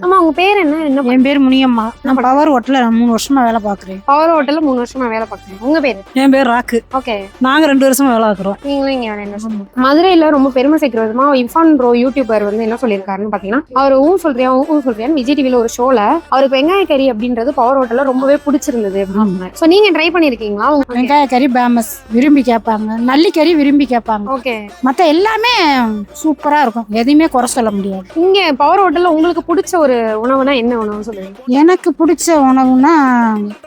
ஆமா, உங்க பேர் என்ன? என்ன என் பேர் முனியம்மா. நான் பவர் ஹோட்டல்ல 3 வருஷமா வேலை பார்க்குறேன். பவர் ஹோட்டல்ல 3 வருஷமா வேலை பார்க்குறேன். உங்க பேரு? என் பேர் ராக்கு. ஓகே. நாங்க 2 வருஷமா வேலை பார்க்குறோம். நீங்களும் இங்க என்ன சொல்லுங்க. மதுரையில ரொம்ப பெருமை சேர்க்கிற விதமா இர்ஃபான் ப்ரோ யூடியூபர் வந்து என்ன சொல்லியிருக்காருன்னு பாத்தீங்கன்னா, அவர் சொல்றியான்னு விஜய் டிவில ஒரு ஷோல அவருக்கு வெங்காய கறி அப்படின்றது பவர் ஹோட்டல்ல ரொம்பவே பிடிச்சிருந்தது அப்படின்னு. சோ நீங்க ட்ரை பண்ணிருக்கீங்களா? வெங்காய கறி ஃபேமஸ், விரும்பி கேட்பாங்க. நல்லிக்கறி விரும்பி கேட்பாங்க. ஓகே. மற்ற எல்லாமே சூப்பரா இருக்கும், எதையுமே குறை சொல்ல முடியாது. இங்க பவர் ஹோட்டல்ல உங்களுக்கு பிடிச்ச ஒரு உணவுனா என்ன உணவு சொல்லுவீங்க? எனக்கு பிடிச்ச உணவுனா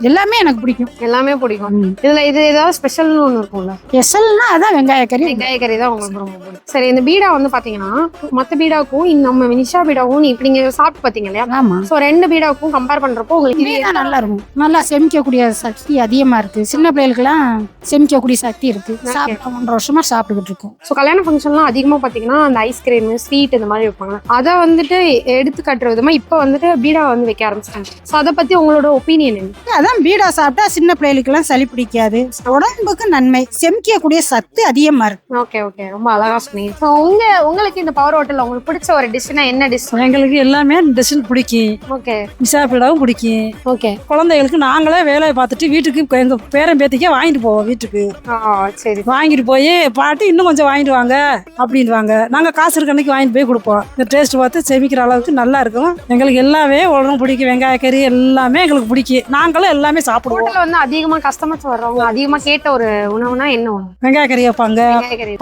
எல்லாமே எனக்கு பிடிக்கும். எல்லாமே பிடிக்கும். இதுல இது ஏதாவது ஸ்பெஷல்னு ஒண்ணு இருக்கும்ல? ஸ்பெஷல்னா அதான் வெங்காய கறி. வெங்காய கறி தான் உங்களுக்கு ரொம்ப பிடிக்கும். சரி, இந்த பீடா வந்து பாத்தீங்கன்னா மத்த பீடாவுக்கும் நம்ம நிஷா பீடாவும் இப்ப நீங்க சாப்பிட்டு பாத்தீங்க இல்லையா? ஆமா. சோ 2 பீடாவுக்கும் கம்பேர் பண்றப்போ உங்களுக்கு இது நல்லா இருக்கும். நல்லா செமிக்கக்கூடிய சக்தி அதிகமா இருக்கு. சின்ன பிள்ளைகளுக்குலாம் செமிக்கக்கூடிய சக்தி இருக்கு. 1.5 வருஷமா சாப்பிட்டுக்கிட்டு இருக்கோம். ஸோ கல்யாண ஃபங்க்ஷன்லாம் அதிகமாக பார்த்தீங்கன்னா அந்த ஐஸ்கிரீம் ஸ்வீட் இந்த மாதிரி வைப்பாங்க. அதை வந்துட்டு எடுத்து காட்டுற விதமாக இப்போ வந்துட்டு பீடா வந்து வைக்க ஆரம்பிச்சிட்டாங்க. ஸோ அதை பற்றி உங்களோட ஒப்பீனியன் என்ன? அதான் பீடா சாப்பிட்டா சின்ன பிள்ளைகளுக்கெல்லாம் சளி பிடிக்காது, உடம்புக்கு நன்மை, செமிக்கக்கூடிய சத்து அதிகமா இருக்கு. ஓகே ஓகே, ரொம்ப அழகா சொன்னீங்க. ஸோ உங்களுக்கு இந்த பவர் ஹோட்டலில் உங்களுக்கு பிடிச்ச ஒரு டிஷ்னா என்ன டிஷ்? எங்களுக்கு எல்லாமே டிஷ் பிடிக்கும். ஓகே. நிஷா பீடாவும் பிடிக்கும். ஓகே. குழந்தைகளுக்கு நாங்களே வேலையை பார்த்துட்டு வீட்டுக்கு எங்க பேரன் பேத்திக்கே வாங்கிட்டு போவோம். வீட்டுக்கு சரி, வாங்கிட்டு போய் பாட்டு இன்னும் கொஞ்சம் வாங்கிட்டு வாங்க அப்படின்வாங்க. நாங்கள் காசு இருக்க அன்னைக்கு வாங்கிட்டு போய் கொடுப்போம். இந்த டேஸ்ட் பார்த்து செமிக்கிற அளவுக்கு நல்லா இருக்கும். எங்களுக்கு எல்லாமே உடம்பு பிடிக்கும். வெங்காய கறி எல்லாமே எங்களுக்கு பிடிக்கும். நாங்களும் எல்லாமே சாப்பிடுவோம். ஹோட்டலில் வந்து அதிகமாக கஸ்டமர்ஸ் வர்றவங்க அதிகமாக கேட்ட ஒரு உணவுனா என்ன உணவு? வெங்காய கறி வைப்பாங்க,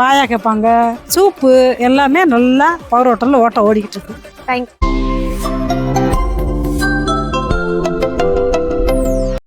பாயா கேட்பாங்க, சூப்பு எல்லாமே நல்லா பவர் ஹோட்டலில் ஓட்ட ஓடிக்கிட்டு இருக்கு. தேங்க்யூ.